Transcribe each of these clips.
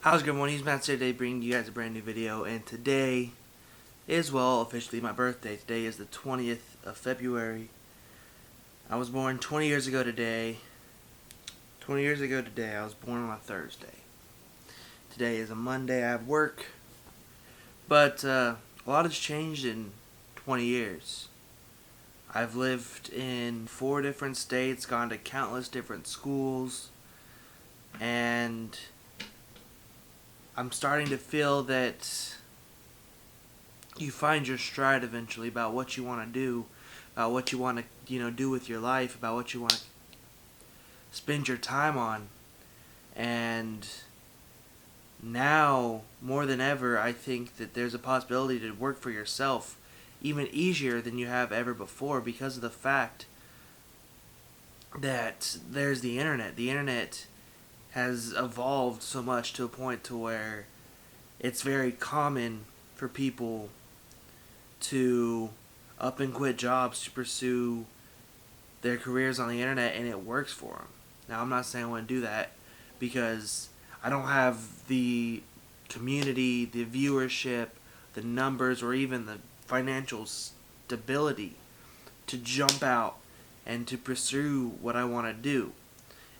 How's it going? It's Matt today bringing you guys a brand new video, and today is, officially my birthday. Today is the 20th of February. I was born 20 years ago today. 20 years ago today, I was born on a Thursday. Today is a Monday. I have work, but a lot has changed in 20 years. I've lived in 4 different states, gone to countless different schools, and I'm starting to feel that you find your stride eventually about what you want to do, about what you want to, do with your life, about what you want to spend your time on. And now, more than ever, I think that there's a possibility to work for yourself even easier than you have ever before because of the fact that there's the internet. The internet has evolved so much to a point to where it's very common for people to up and quit jobs to pursue their careers on the internet, and it works for them. Now, I'm not saying I want to do that because I don't have the community, the viewership, the numbers, or even the financial stability to jump out and to pursue what I want to do.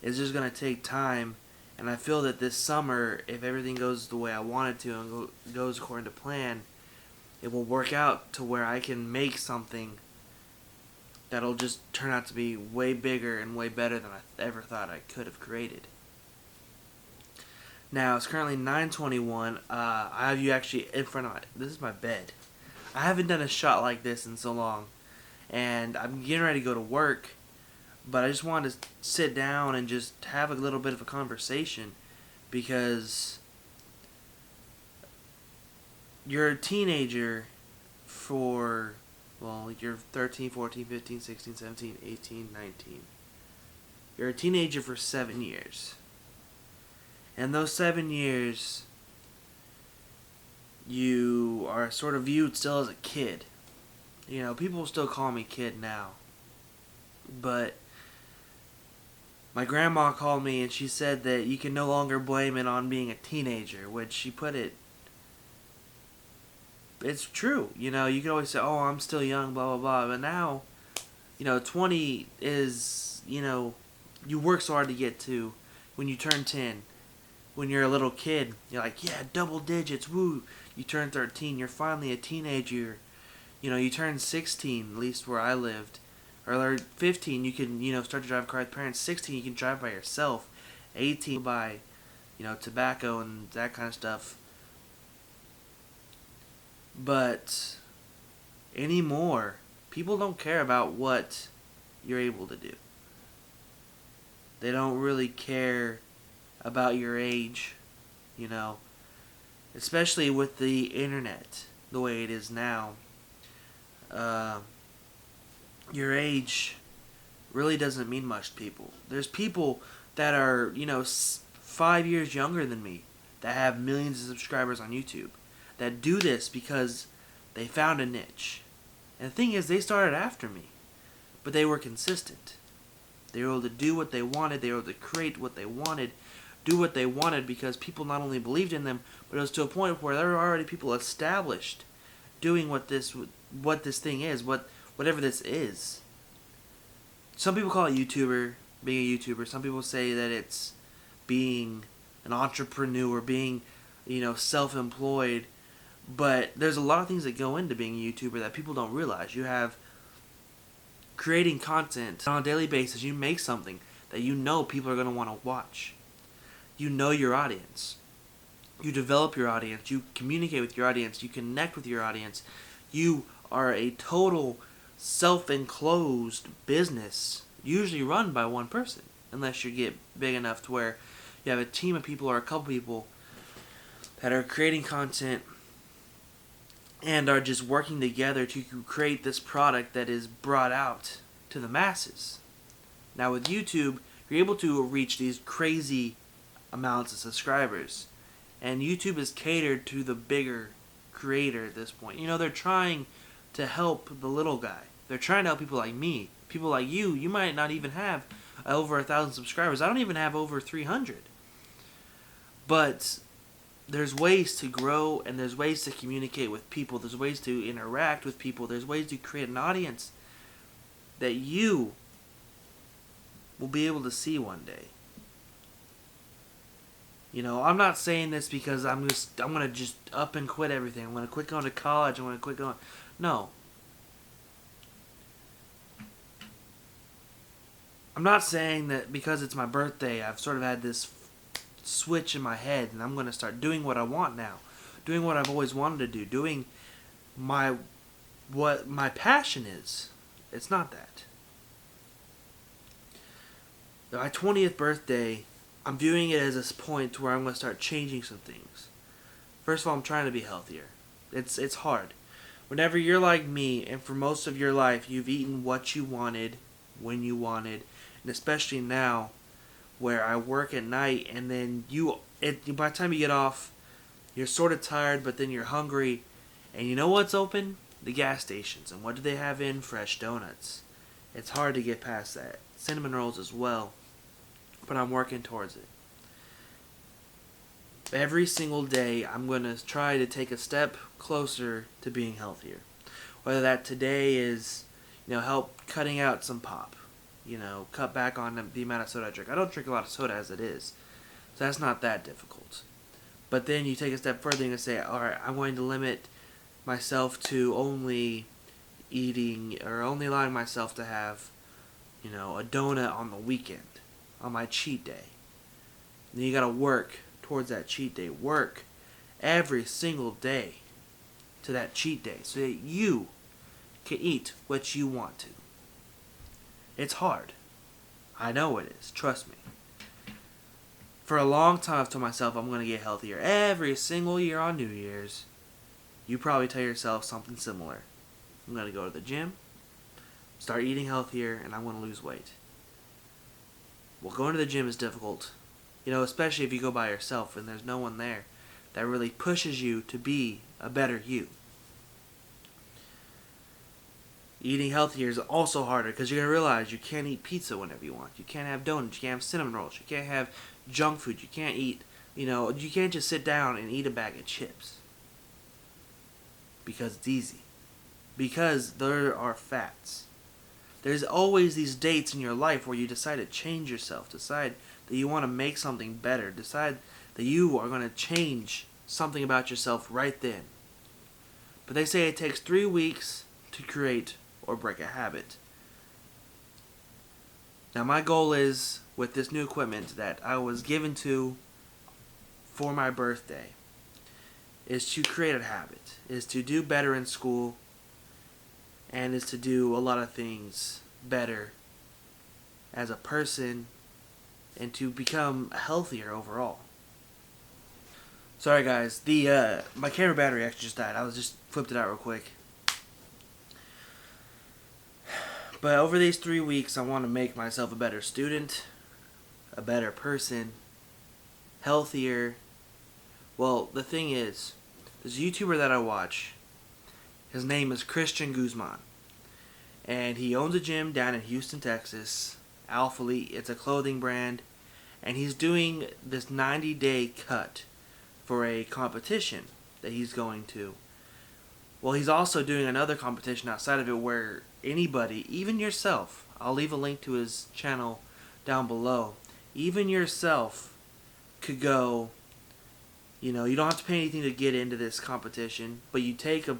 It's just going to take time, and I feel that this summer, if everything goes the way I want it to and goes according to plan, it will work out to where I can make something that'll just turn out to be way bigger and way better than I ever thought I could have created. Now, it's currently 9:21. I have you actually in front of this is my bed. I haven't done a shot like this in so long, and I'm getting ready to go to work, but I just wanted to sit down and just have a little bit of a conversation because you're a teenager for, you're 13, 14, 15, 16, 17, 18, 19. You're a teenager for 7 years. And those 7 years, you are sort of viewed still as a kid. People still call me kid now. But my grandma called me and she said that you can no longer blame it on being a teenager, which she put it, it's true. You can always say, oh, I'm still young, blah, blah, blah. But now, 20 is, you work so hard to get to when you turn 10. When you're a little kid, you're like, yeah, double digits, woo. You turn 13, you're finally a teenager. You turn 16, at least where I lived. Or 15, you can, start to drive a car with parents. 16, you can drive by yourself. 18, buy, tobacco and that kind of stuff. But anymore, people don't care about what you're able to do. They don't really care about your age, especially with the internet the way it is now. Your age really doesn't mean much to people. There's people that are 5 years younger than me that have millions of subscribers on YouTube that do this because they found a niche. And the thing is, they started after me, but they were consistent. They were able to do what they wanted. They were able to create what they wanted, do what they wanted, because people not only believed in them, but it was to a point where there were already people established doing what this thing is, whatever this is. Some people call it being a YouTuber. Some people say that it's being an entrepreneur, being, self-employed. But there's a lot of things that go into being a YouTuber that people don't realize. You have creating content on a daily basis. You make something that people are going to want to watch. You know your audience. You develop your audience. You communicate with your audience. You connect with your audience. You are a total self-enclosed business, usually run by one person, unless you get big enough to where you have a team of people or a couple people that are creating content and are just working together to create this product that is brought out to the masses. Now with YouTube, you're able to reach these crazy amounts of subscribers, and YouTube is catered to the bigger creator at this point. They're trying to help the little guy. They're trying to help people like me, people like you. You might not even have over 1,000 subscribers. I don't even have over 300. But there's ways to grow, and there's ways to communicate with people. There's ways to interact with people. There's ways to create an audience that you will be able to see one day. You know, I'm not saying this because I'm gonna just up and quit everything. I'm gonna quit going to college. I'm gonna quit going. No. I'm not saying that because it's my birthday, I've sort of had this switch in my head, and I'm gonna start doing what I want now, doing what I've always wanted to do, doing what my passion is. It's not that. My 20th birthday, I'm viewing it as a point where I'm going to start changing some things. First of all, I'm trying to be healthier. It's hard. Whenever you're like me, and for most of your life, you've eaten what you wanted, when you wanted, and especially now, where I work at night, and then by the time you get off, you're sort of tired, but then you're hungry, and you know what's open? The gas stations. And what do they have in? Fresh donuts. It's hard to get past that. Cinnamon rolls as well, but I'm working towards it. Every single day, I'm going to try to take a step closer to being healthier. Whether that today is, help cutting out some pop. Cut back on the amount of soda I drink. I don't drink a lot of soda as it is, so that's not that difficult. But then you take a step further and you say, all right, I'm going to limit myself to only eating, or only allowing myself to have, a donut on the weekend, on my cheat day. And then you gotta work towards that cheat day. Work every single day to that cheat day so that you can eat what you want to. It's hard. I know it is. Trust me. For a long time I've told myself I'm going to get healthier. Every single year on New Year's, you probably tell yourself something similar. I'm going to go to the gym, start eating healthier, and I'm going to lose weight. Well, going to the gym is difficult. Especially if you go by yourself and there's no one there that really pushes you to be a better you. Eating healthier is also harder because you're going to realize you can't eat pizza whenever you want. You can't have donuts. You can't have cinnamon rolls. You can't have junk food. You can't eat, you can't just sit down and eat a bag of chips. Because it's easy. Because there are fats. There's always these dates in your life where you decide to change yourself. Decide that you want to make something better. Decide that you are going to change something about yourself right then. But they say it takes 3 weeks to create or break a habit. Now my goal is, with this new equipment that I was given to for my birthday, is to create a habit, is to do better in school, and is to do a lot of things better as a person, and to become healthier overall. Sorry guys, my camera battery actually just died. I was just flipped it out real quick. But over these 3 weeks, I want to make myself a better student, a better person, healthier. Well, the thing is, this YouTuber that I watch, his name is Christian Guzman. And he owns a gym down in Houston, Texas, Alpha Elite. It's a clothing brand. And he's doing this 90-day cut for a competition that he's going to. Well, he's also doing another competition outside of it where anybody, even yourself, I'll leave a link to his channel down below, even yourself could go, you don't have to pay anything to get into this competition, but you take a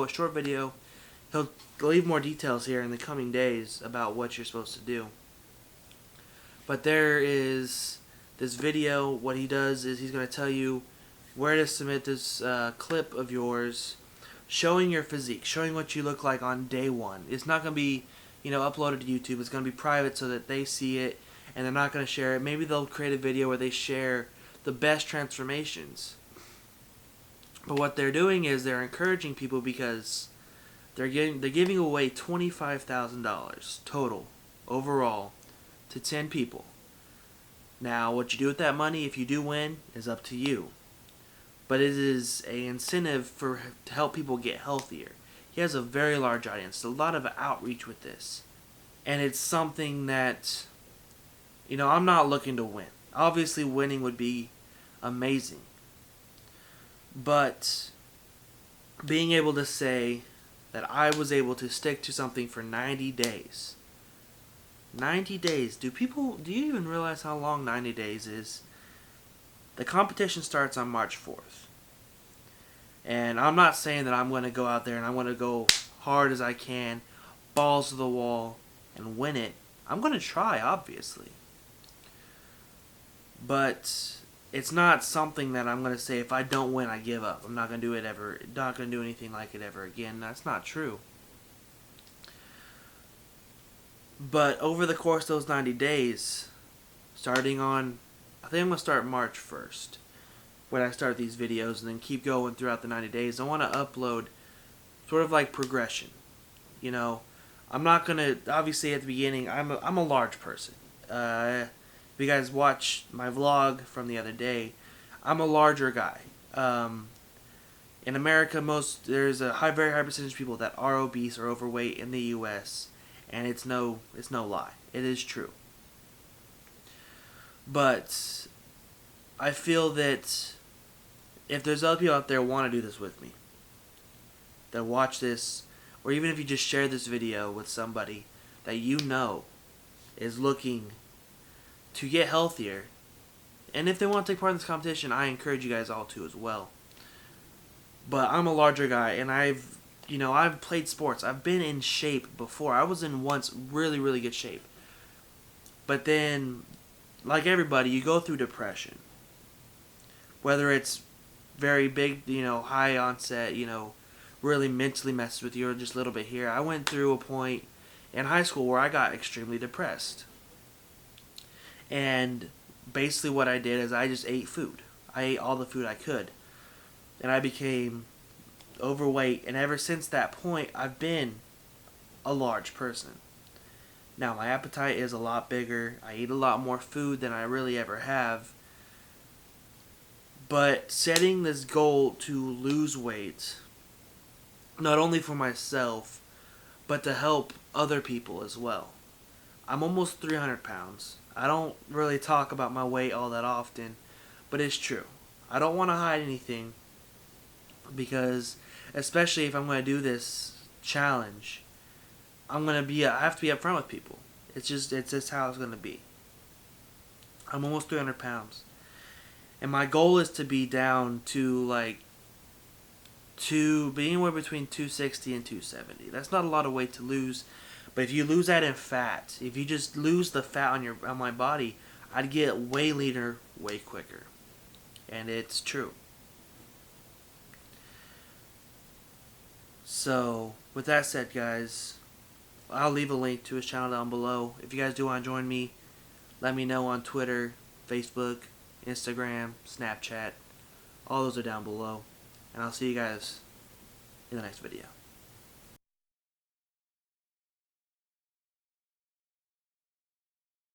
short video, he'll leave more details here in the coming days about what you're supposed to do. But there is this video. What he does is he's going to tell you where to submit this clip of yours, showing your physique, showing what you look like on day one. It's not going to be, uploaded to YouTube. It's going to be private so that they see it, and they're not going to share it. Maybe they'll create a video where they share the best transformations. But what they're doing is they're encouraging people because they're giving away $25,000 total overall to 10 people. Now, what you do with that money, if you do win, is up to you. But it is an incentive to help people get healthier. He has a very large audience, a lot of outreach with this. And it's something that, I'm not looking to win. Obviously, winning would be amazing. But being able to say that I was able to stick to something for 90 days. 90 days. Do you even realize how long 90 days is? The competition starts on March 4th. And I'm not saying that I'm going to go out there and I'm going to go hard as I can, balls to the wall, and win it. I'm going to try, obviously. But it's not something that I'm going to say, if I don't win, I give up. I'm not going to do it ever. Not going to do anything like it ever again. That's not true. But over the course of those 90 days, starting on, I think I'm going to start March 1st, when I start these videos, and then keep going throughout the 90 days. I want to upload sort of like progression. You know, I'm not going to, obviously at the beginning, I'm a large person. If you guys watch my vlog from the other day, I'm a larger guy. In America, there's a very high percentage of people that are obese or overweight in the U.S., and it's no lie. It is true. But I feel that if there's other people out there who want to do this with me, that watch this, or even if you just share this video with somebody that you know is looking to get healthier, and if they want to take part in this competition, I encourage you guys all to as well. But I'm a larger guy, and I've played sports. I've been in shape before. I was in once really, really good shape. But then, like everybody, you go through depression. Whether it's very big, high onset, really mentally messes with you, or just a little bit here. I went through a point in high school where I got extremely depressed. And basically what I did is I just ate food. I ate all the food I could. And I became overweight, and ever since that point, I've been a large person. Now, my appetite is a lot bigger. I eat a lot more food than I really ever have. But setting this goal to lose weight, not only for myself, but to help other people as well. I'm almost 300 pounds. I don't really talk about my weight all that often, but it's true. I don't want to hide anything, because especially if I'm going to do this challenge, I have to be upfront with people. It's just how it's going to be. I'm almost 300 pounds. And my goal is to be down to be anywhere between 260 and 270. That's not a lot of weight to lose, but if you lose that in fat, if you just lose the fat on my body, I'd get way leaner way quicker. And it's true. So, with that said, guys, I'll leave a link to his channel down below. If you guys do want to join me, let me know on Twitter, Facebook, Instagram, Snapchat. All those are down below. And I'll see you guys in the next video.